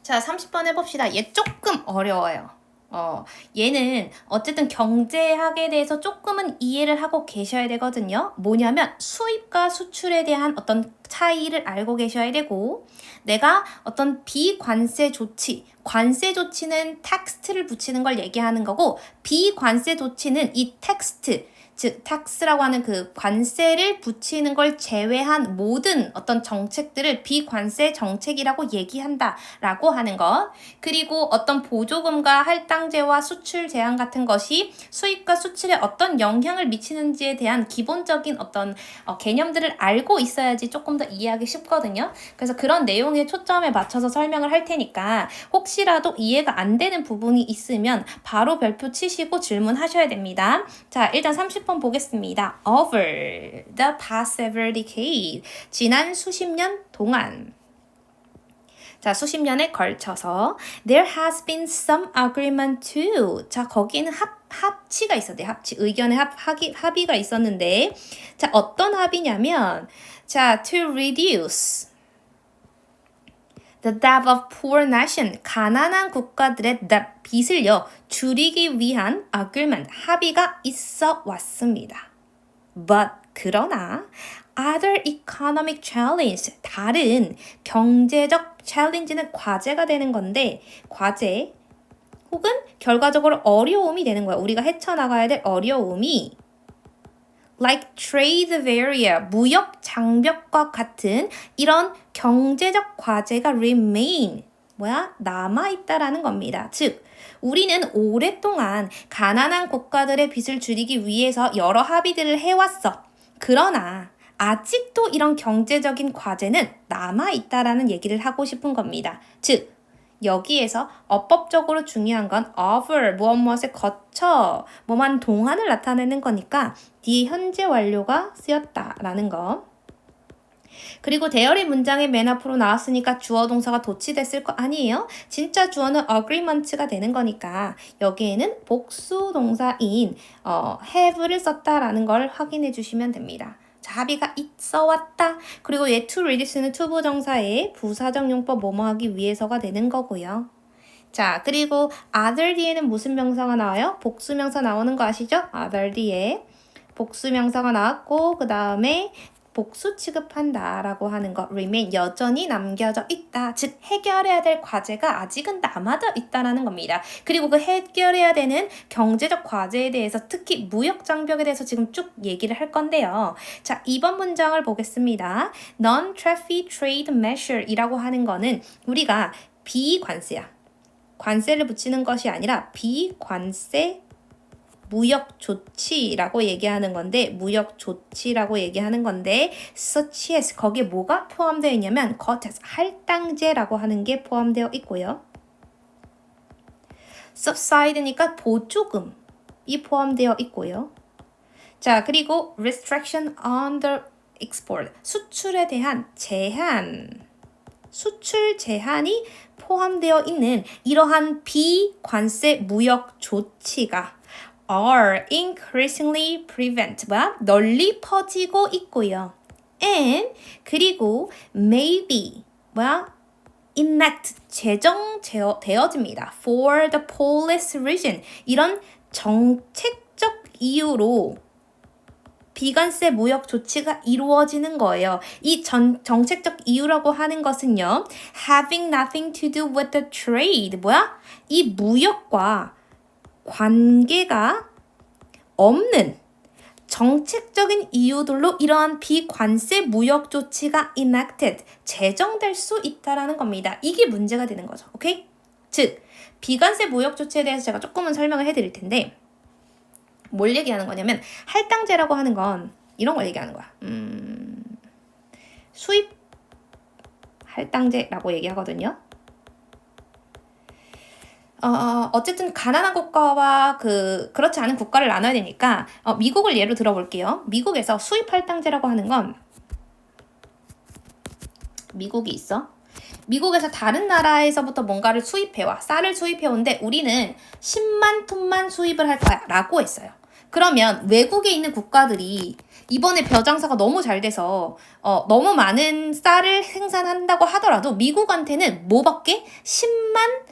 자, 30번 해봅시다. 얘 조금 어려워요. 얘는 어쨌든 경제학에 대해서 조금은 이해를 하고 계셔야 되거든요. 뭐냐면 수입과 수출에 대한 어떤 차이를 알고 계셔야 되고, 내가 어떤 비관세 조치, 관세 조치는 텍스트를 붙이는 걸 얘기하는 거고, 비관세 조치는 이 텍스트, 즉 텍스라고 하는 그 관세를 붙이는 걸 제외한 모든 어떤 정책들을 비관세 정책이라고 얘기한다라고 하는 것. 그리고 어떤 보조금과 할당제와 수출 제한 같은 것이 수입과 수출에 어떤 영향을 미치는지에 대한 기본적인 어떤 개념들을 알고 있어야지 조금 더 이해하기 쉽거든요. 그래서 그런 내용에 초점에 맞춰서 설명을 할 테니까 혹시라도 이해가 안 되는 부분이 있으면 바로 별표 치시고 질문하셔야 됩니다. 자, 일단 30번 보겠습니다. Over the past several decades. 지난 수십 년 동안. 자, 수십 년에 걸쳐서 there has been some agreement too. 자, 거기는 합치가 있었대요. 의견의 합의가 있었는데, 자, 어떤 합의냐면, 자, to reduce the debt of poor nation. 가난한 국가들의 빚을요, 줄이기 위한 agreement, 합의가 있어 왔습니다. But, 그러나, other economic challenge, 다른 경제적 challenge는 과제가 되는 건데, 과제 혹은 결과적으로 어려움이 되는 거야. 우리가 헤쳐나가야 될 어려움이 like trade barrier, 무역 장벽과 같은 이런 경제적 과제가 remain, 남아있다라는 겁니다. 즉, 우리는 오랫동안 가난한 국가들의 빚을 줄이기 위해서 여러 합의들을 해왔어. 그러나 아직도 이런 경제적인 과제는 남아있다라는 얘기를 하고 싶은 겁니다. 즉, 여기에서 어법적으로 중요한 건 over, 무엇에 거쳐, 뭐만 동안을 나타내는 거니까 뒤에 현재 완료가 쓰였다라는 거. 그리고 대열의 문장의 맨 앞으로 나왔으니까 주어 동사가 도치됐을 거 아니에요? 진짜 주어는 agreement가 되는 거니까 여기에는 복수 동사인 have를 썼다라는 걸 확인해 주시면 됩니다. 자, 합의가 있어 왔다. 그리고 얘 to reduce는 to 부정사의 부사적 용법 뭐뭐 하기 위해서가 되는 거고요. 자, 그리고 other 뒤에는 무슨 명사가 나와요? 복수명사 나오는 거 아시죠? other 뒤에 복수명사가 나왔고, 그 다음에 복수 취급한다 라고 하는 거 remain, 여전히 남겨져 있다. 즉 해결해야 될 과제가 아직은 남아져 있다라는 겁니다. 그리고 그 해결해야 되는 경제적 과제에 대해서 특히 무역 장벽에 대해서 지금 쭉 얘기를 할 건데요. 자, 2번 문장을 보겠습니다. Non-tariff trade measure 이라고 하는 거는 우리가 비관세야. 관세를 붙이는 것이 아니라 비관세 무역 조치라고 얘기하는 건데, 무역 조치라고 얘기하는 건데, such as, 거기에 뭐가 포함되어 있냐면 cost, 할당제라고 하는 게 포함되어 있고요. subside니까 보조금이 포함되어 있고요. 자, 그리고 restriction on the export, 수출에 대한 제한, 수출 제한이 포함되어 있는 이러한 비관세 무역 조치가 are increasingly 널리 퍼지고 있고요. and 그리고 maybe enact 제정되어집니다. for the policy reason, 이런 정책적 이유로 비관세 무역 조치가 이루어지는 거예요. 이 정책적 이유라고 하는 것은요, having nothing to do with the trade, 이 무역과 관계가 없는 정책적인 이유들로 이러한 비관세 무역 조치가 enacted, 제정될 수 있다라는 겁니다. 이게 문제가 되는 거죠. 오케이? 즉, 비관세 무역 조치에 대해서 제가 조금은 설명을 해드릴 텐데, 뭘 얘기하는 거냐면 할당제라고 하는 건 이런 걸 얘기하는 거야. 수입 할당제라고 얘기하거든요. 어쨌든 가난한 국가와 그렇지 않은 국가를 나눠야 되니까 미국을 예로 들어볼게요. 미국에서 수입 할당제라고 하는 건 미국이 있어. 미국에서 다른 나라에서부터 뭔가를 수입해와 쌀을 수입해오는데 우리는 10만 톤만 수입을 할 거야 라고 했어요. 그러면 외국에 있는 국가들이 이번에 벼장사가 너무 잘 돼서 너무 많은 쌀을 생산한다고 하더라도 미국한테는 뭐밖에 10만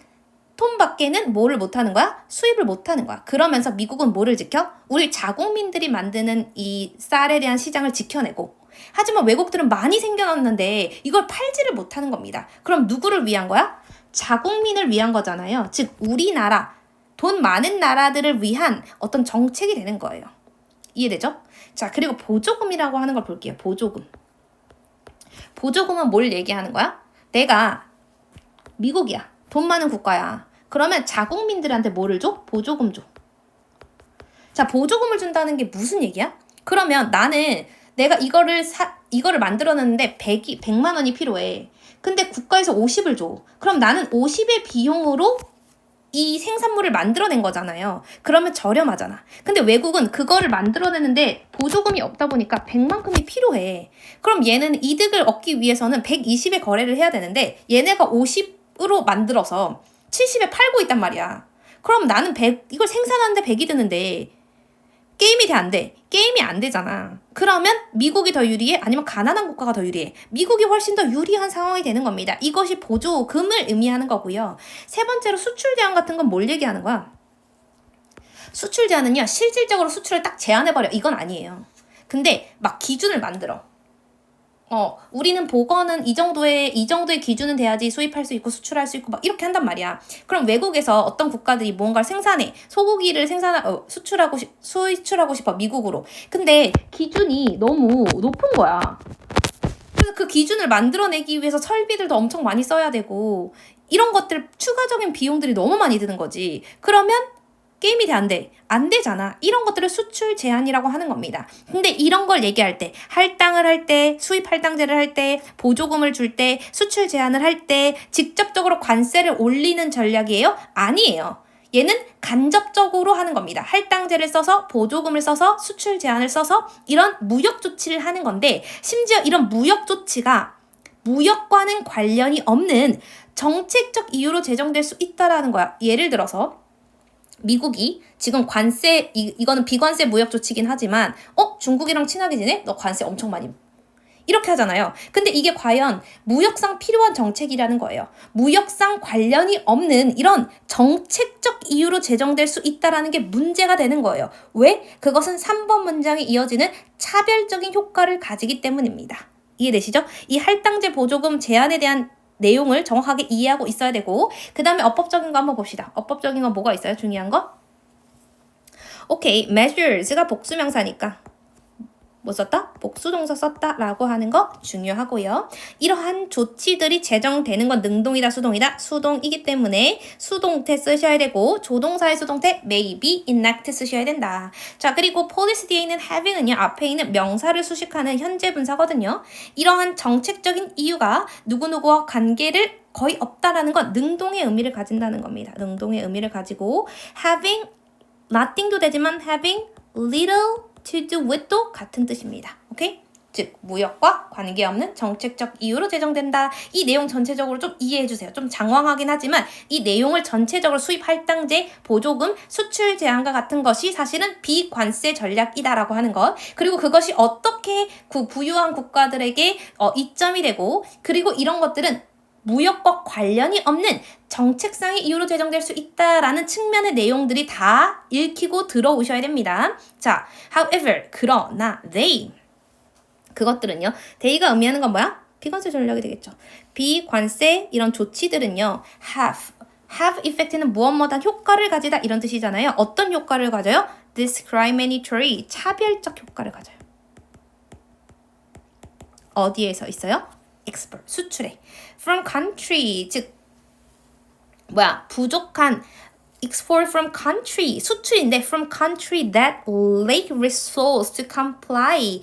톤밖에는 뭐를 못하는 거야? 수입을 못하는 거야. 그러면서 미국은 뭐를 지켜? 우리 자국민들이 만드는 이 쌀에 대한 시장을 지켜내고, 하지만 외국들은 많이 생겨났는데 이걸 팔지를 못하는 겁니다. 그럼 누구를 위한 거야? 자국민을 위한 거잖아요. 즉 우리나라, 돈 많은 나라들을 위한 어떤 정책이 되는 거예요. 이해되죠? 자, 그리고 보조금이라고 하는 걸 볼게요. 보조금. 보조금은 뭘 얘기하는 거야? 내가 미국이야. 돈 많은 국가야. 그러면 자국민들한테 뭐를 줘? 보조금 줘. 자, 보조금을 준다는 게 무슨 얘기야? 그러면 나는 내가 이거를 만들어냈는데 100만 원이 필요해. 근데 국가에서 50을 줘. 그럼 나는 50의 비용으로 이 생산물을 만들어낸 거잖아요. 그러면 저렴하잖아. 근데 외국은 그거를 만들어내는데 보조금이 없다 보니까 100만큼이 필요해. 그럼 얘는 이득을 얻기 위해서는 120에 거래를 해야 되는데 얘네가 50으로 만들어서 70에 팔고 있단 말이야. 그럼 나는 이걸 생산하는데 100이 드는데 게임이 돼, 안 돼? 게임이 안 되잖아. 그러면 미국이 더 유리해? 아니면 가난한 국가가 더 유리해? 미국이 훨씬 더 유리한 상황이 되는 겁니다. 이것이 보조금을 의미하는 거고요. 세 번째로 수출 제한 같은 건 뭘 얘기하는 거야? 수출 제한은요, 실질적으로 수출을 딱 제한해버려. 이건 아니에요. 근데 막 기준을 만들어. 우리는 보건은 이 정도의 기준은 돼야지 수입할 수 있고 수출할 수 있고 막 이렇게 한단 말이야. 그럼 외국에서 어떤 국가들이 뭔가를 생산해. 소고기를 수출하고 싶어. 미국으로. 근데 기준이 너무 높은 거야. 그래서 그 기준을 만들어내기 위해서 설비들도 엄청 많이 써야 되고 이런 것들 추가적인 비용들이 너무 많이 드는 거지. 그러면 게임이 돼, 안 돼? 안 되잖아. 이런 것들을 수출 제한이라고 하는 겁니다. 근데 이런 걸 얘기할 때, 할당을 할 때, 수입 할당제를 할 때, 보조금을 줄 때, 수출 제한을 할 때 직접적으로 관세를 올리는 전략이에요? 아니에요. 얘는 간접적으로 하는 겁니다. 할당제를 써서, 보조금을 써서, 수출 제한을 써서 이런 무역 조치를 하는 건데, 심지어 이런 무역 조치가 무역과는 관련이 없는 정책적 이유로 제정될 수 있다라는 거야. 예를 들어서 미국이 지금 관세, 이거는 비관세 무역 조치긴 하지만 중국이랑 친하게 지내? 너 관세 엄청 많이 이렇게 하잖아요. 근데 이게 과연 무역상 필요한 정책이라는 거예요. 무역상 관련이 없는 이런 정책적 이유로 제정될 수 있다라는 게 문제가 되는 거예요. 왜? 그것은 3번 문장에 이어지는 차별적인 효과를 가지기 때문입니다. 이해되시죠? 이 할당제 보조금 제한에 대한 내용을 정확하게 이해하고 있어야 되고, 그 다음에 어법적인 거 한번 봅시다. 어법적인 건 뭐가 있어요? 중요한 거? 오케이, measures가 복수명사니까 뭐 썼다? 복수동사 썼다 라고 하는 거 중요하고요. 이러한 조치들이 제정되는 건 능동이다, 수동이다? 수동이기 때문에 수동태 쓰셔야 되고, 조동사의 수동태 may be enact 쓰셔야 된다. 자, 그리고 policy 뒤에 있는 having은요, 앞에 있는 명사를 수식하는 현재 분사거든요. 이러한 정책적인 이유가 누구누구와 관계를 거의 없다라는 건 능동의 의미를 가진다는 겁니다. 능동의 의미를 가지고 having nothing도 되지만 having little to do with도 같은 뜻입니다. 오케이? 즉 무역과 관계없는 정책적 이유로 제정된다. 이 내용 전체적으로 좀 이해해 주세요. 좀 장황하긴 하지만 이 내용을 전체적으로 수입 할당제, 보조금, 수출 제한과 같은 것이 사실은 비관세 전략이다라고 하는 것. 그리고 그것이 어떻게 부유한 국가들에게 이점이 되고, 그리고 이런 것들은 무역과 관련이 없는 정책상의 이유로 제정될 수 있다라는 측면의 내용들이 다 읽히고 들어오셔야 됩니다. 자, however, 그러나 그것들은요. they가 의미하는 건 뭐야? 비관세 전략이 되겠죠. 비관세 이런 조치들은요. have effect는 무엇뭐다 효과를 가지다 이런 뜻이잖아요. 어떤 효과를 가져요? discriminatory, 차별적 효과를 가져요. 어디에서 있어요? export, 수출에. from country, 즉 부족한 export from country, 수출인데 from country that lack resource to comply.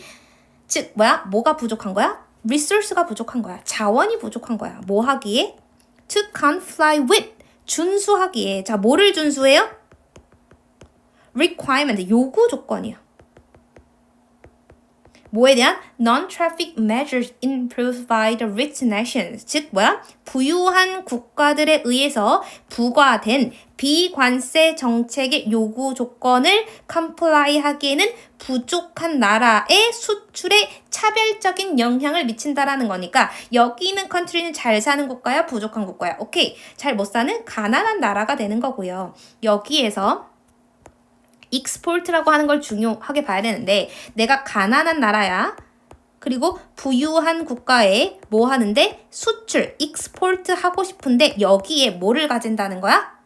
즉 뭐가 부족한 거야? resource가 부족한 거야. 자원이 부족한 거야. 뭐 하기에? to comply with, 준수하기에. 자, 뭐를 준수해요? requirement, 요구 조건이야. 뭐에 대한 non-traffic measures imposed by the rich nations. 즉 뭐야? 부유한 국가들에 의해서 부과된 비관세 정책의 요구 조건을 comply 하기에는 부족한 나라의 수출에 차별적인 영향을 미친다라는 거니까 여기 있는 country는 잘 사는 국가야, 부족한 국가야? 오케이. 잘 못 사는 가난한 나라가 되는 거고요. 여기에서 export라고 하는 걸 중요하게 봐야 되는데 내가 가난한 나라야. 그리고 부유한 국가에 뭐 하는데 수출, export 하고 싶은데 여기에 뭐를 가진다는 거야?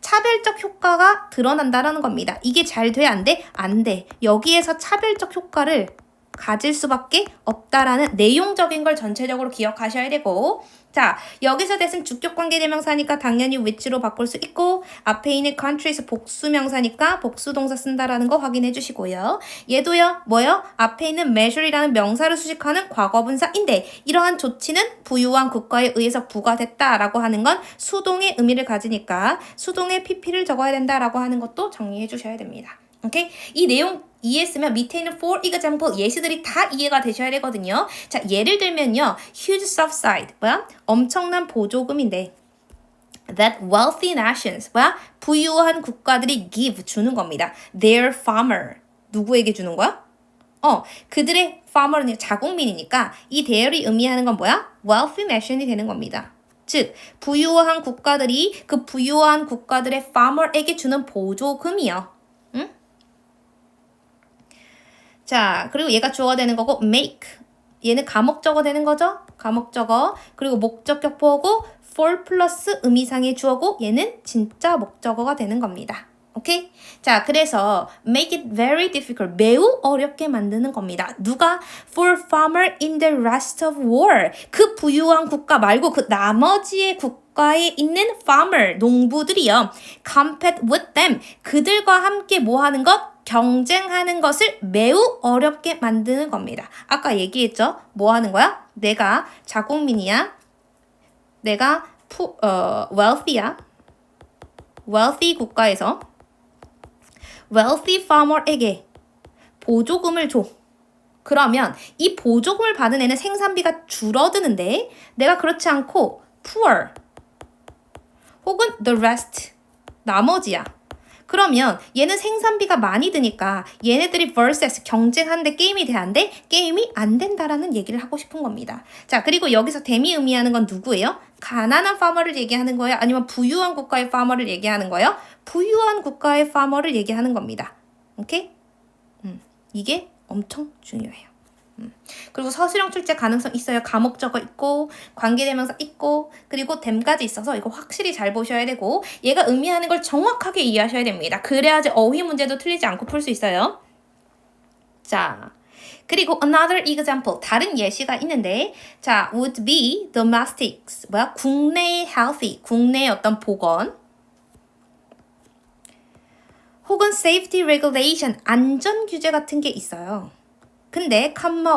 차별적 효과가 드러난다라는 겁니다. 이게 잘 돼? 안 돼? 안 돼. 여기에서 차별적 효과를 가질 수밖에 없다라는 내용적인 걸 전체적으로 기억하셔야 되고 자, 여기서 대신 주격관계대명사니까 당연히 which로 바꿀 수 있고 앞에 있는 countries 복수명사니까 복수동사 쓴다라는 거 확인해 주시고요. 얘도요. 뭐요? 앞에 있는 measure이라는 명사를 수식하는 과거분사인데 이러한 조치는 부유한 국가에 의해서 부과됐다라고 하는 건 수동의 의미를 가지니까 수동의 pp를 적어야 된다라고 하는 것도 정리해 주셔야 됩니다. 오케이? 이 내용 이해했으면 밑에 있는 for example 예시들이 다 이해가 되셔야 되거든요. 자, 예를 들면요. huge subsidy, 뭐야? 엄청난 보조금인데 that wealthy nations, 뭐야? 부유한 국가들이 give, 주는 겁니다. their farmer, 누구에게 주는 거야? 그들의 farmer는 자국민이니까 이 their이 의미하는 건 뭐야? wealthy nation이 되는 겁니다. 즉, 부유한 국가들이 그 부유한 국가들의 farmer에게 주는 보조금이요. 응? 자, 그리고 얘가 주어가 되는 거고 make. 얘는 가목적어 되는 거죠? 가목적어. 그리고 목적격 보고 for 플러스 의미상의 주어고 얘는 진짜 목적어가 되는 겁니다. 오케이? 자, 그래서 make it very difficult. 매우 어렵게 만드는 겁니다. 누가? For farmer in the rest of war. 그 부유한 국가 말고 그 나머지의 국가에 있는 farmer, 농부들이요. compete with them. 그들과 함께 뭐 하는 것? 경쟁하는 것을 매우 어렵게 만드는 겁니다. 아까 얘기했죠? 뭐 하는 거야? 내가 자국민이야. 내가 wealthy야. wealthy 국가에서 wealthy farmer에게 보조금을 줘. 그러면 이 보조금을 받은 애는 생산비가 줄어드는데 내가 그렇지 않고 poor 혹은 the rest 나머지야. 그러면 얘는 생산비가 많이 드니까 얘네들이 versus 경쟁하는데 게임이 돼 안 돼? 게임이 안 된다라는 얘기를 하고 싶은 겁니다. 자, 그리고 여기서 댐이 의미하는 건 누구예요? 가난한 파머를 얘기하는 거예요? 아니면 부유한 국가의 파머를 얘기하는 거예요? 부유한 국가의 파머를 얘기하는 겁니다. 오케이? 이게 엄청 중요해요. 그리고 서술형 출제 가능성 있어요. 가목적어 있고 관계대명사 있고 그리고 댐까지 있어서 이거 확실히 잘 보셔야 되고 얘가 의미하는 걸 정확하게 이해하셔야 됩니다. 그래야지 어휘 문제도 틀리지 않고 풀 수 있어요. 자, 그리고 another example 다른 예시가 있는데 자, would be domestics 뭐야? 국내의 healthy 국내의 어떤 보건 혹은 safety regulation 안전 규제 같은 게 있어요. 근데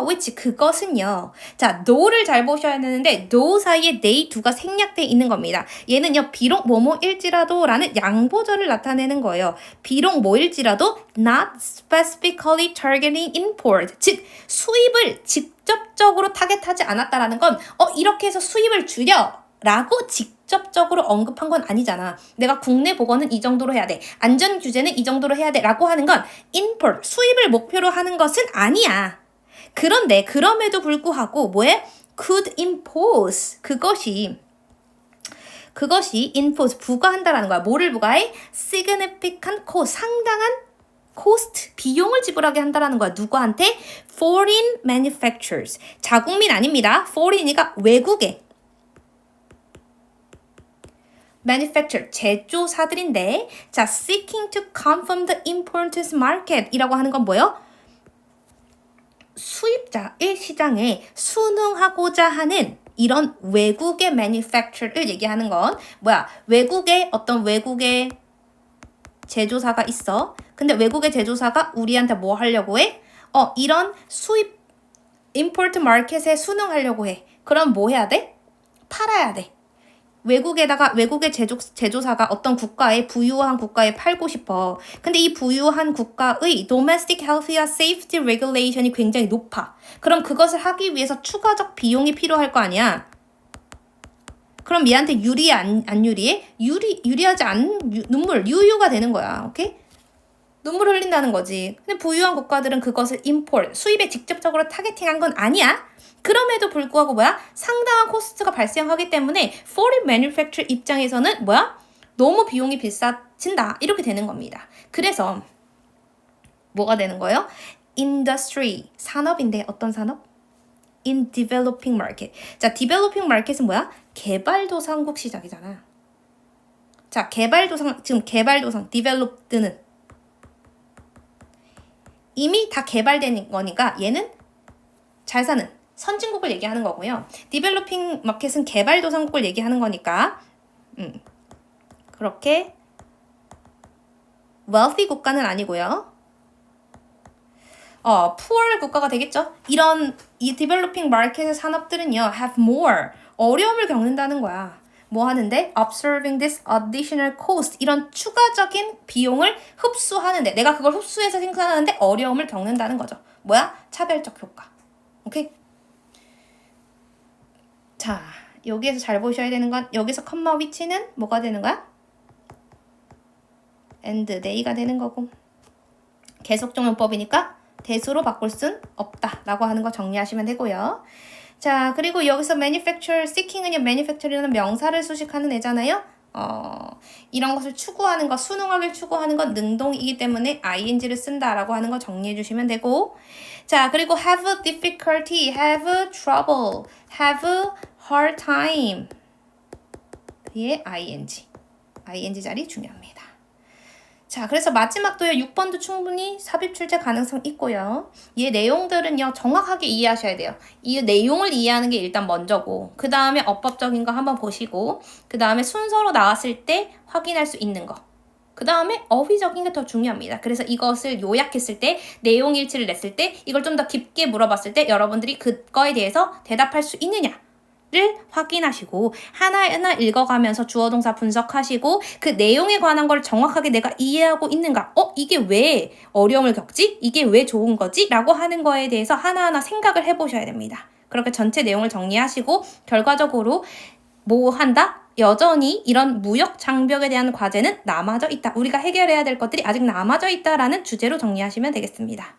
which 그것은요. 자, no를 잘 보셔야 되는데 no 사이에 they 두가 생략되어 있는 겁니다. 얘는요. 비록 뭐뭐일지라도 라는 양보절을 나타내는 거예요. 비록 뭐일지라도 not specifically targeting import. 즉 수입을 직접적으로 타겟하지 않았다라는 건 이렇게 해서 수입을 줄여 라고 직접적으로 언급한 건 아니잖아. 내가 국내 보건은 이 정도로 해야 돼. 안전 규제는 이 정도로 해야 돼. 라고 하는 건 import, 수입을 목표로 하는 것은 아니야. 그런데 그럼에도 불구하고 뭐해? could impose. 그것이 impose, 부과한다라는 거야. 뭐를 부과해? significant cost, 상당한 cost, 비용을 지불하게 한다라는 거야. 누구한테? foreign manufacturers. 자국민 아닙니다. foreign이가 외국에 manufacturer, 제조사들인데 자, seeking to come from the importance market 이라고 하는 건 뭐예요? 수입자의 시장에 순응하고자 하는 이런 외국의 manufacturer를 얘기하는 건 뭐야? 외국의 어떤 외국의 제조사가 있어. 근데 외국의 제조사가 우리한테 뭐 하려고 해? 이런 수입 import market에 순응하려고 해. 그럼 뭐 해야 돼? 팔아야 돼. 외국의 제조사가 어떤 국가에 부유한 국가에 팔고 싶어. 근데 이 부유한 국가의 domestic health와 safety regulation이 굉장히 높아. 그럼 그것을 하기 위해서 추가적 비용이 필요할 거 아니야. 그럼 얘한테 유리해 안 유리해? 유리하지 않은 눈물 유유가 되는 거야. 오케이? 눈물 흘린다는 거지. 근데 부유한 국가들은 그것을 import 수입에 직접적으로 타겟팅한 건 아니야. 그럼에도 불구하고 뭐야? 상당한 코스트가 발생하기 때문에 foreign manufacturer 입장에서는 뭐야? 너무 비용이 비싸진다. 이렇게 되는 겁니다. 그래서 뭐가 되는 거예요? industry 산업인데 어떤 산업? in developing market. 자, developing market은 뭐야? 개발도상국 시장이잖아. 자, 지금 개발도상 developed는 이미 다 개발된 거니까 얘는 잘 사는 선진국을 얘기하는 거고요. 디벨로핑 마켓은 개발도상국을 얘기하는 거니까 그렇게 wealthy 국가는 아니고요. poor 국가가 되겠죠. 이 디벨로핑 마켓의 산업들은요 have more 어려움을 겪는다는 거야. 뭐 하는데? Observing this additional cost 이런 추가적인 비용을 흡수하는데 내가 그걸 흡수해서 생산하는데 어려움을 겪는다는 거죠. 뭐야? 차별적 효과. 오케이? 자, 여기에서 잘 보셔야 되는 건 여기서 컴마 위치는 뭐가 되는 거야? and they가 되는 거고 계속적용법이니까 대수로 바꿀 순 없다 라고 하는 거 정리하시면 되고요. 자, 그리고 여기서 manufacture, seeking은요, manufacture라는 명사를 수식하는 애잖아요. 이런 것을 추구하는 것, 순응하길 추구하는 건 능동이기 때문에 ing를 쓴다라고 하는 거 정리해 주시면 되고. 자, 그리고 have difficulty, have trouble, have hard time. 뒤에 ing 자리 중요합니다. 자, 그래서 마지막도요. 6번도 충분히 삽입 출제 가능성 있고요. 이 내용들은요. 정확하게 이해하셔야 돼요. 이 내용을 이해하는 게 일단 먼저고 그 다음에 어법적인 거 한번 보시고 그 다음에 순서로 나왔을 때 확인할 수 있는 거. 그 다음에 어휘적인 게 더 중요합니다. 그래서 이것을 요약했을 때 내용 일치를 냈을 때 이걸 좀 더 깊게 물어봤을 때 여러분들이 그거에 대해서 대답할 수 있느냐 를 확인하시고 하나하나 읽어가면서 주어동사 분석하시고 그 내용에 관한 걸 정확하게 내가 이해하고 있는가? 이게 왜 어려움을 겪지? 이게 왜 좋은 거지? 라고 하는 거에 대해서 하나하나 생각을 해보셔야 됩니다. 그렇게 전체 내용을 정리하시고 결과적으로 뭐 한다? 여전히 이런 무역 장벽에 대한 과제는 남아져 있다. 우리가 해결해야 될 것들이 아직 남아져 있다라는 주제로 정리하시면 되겠습니다.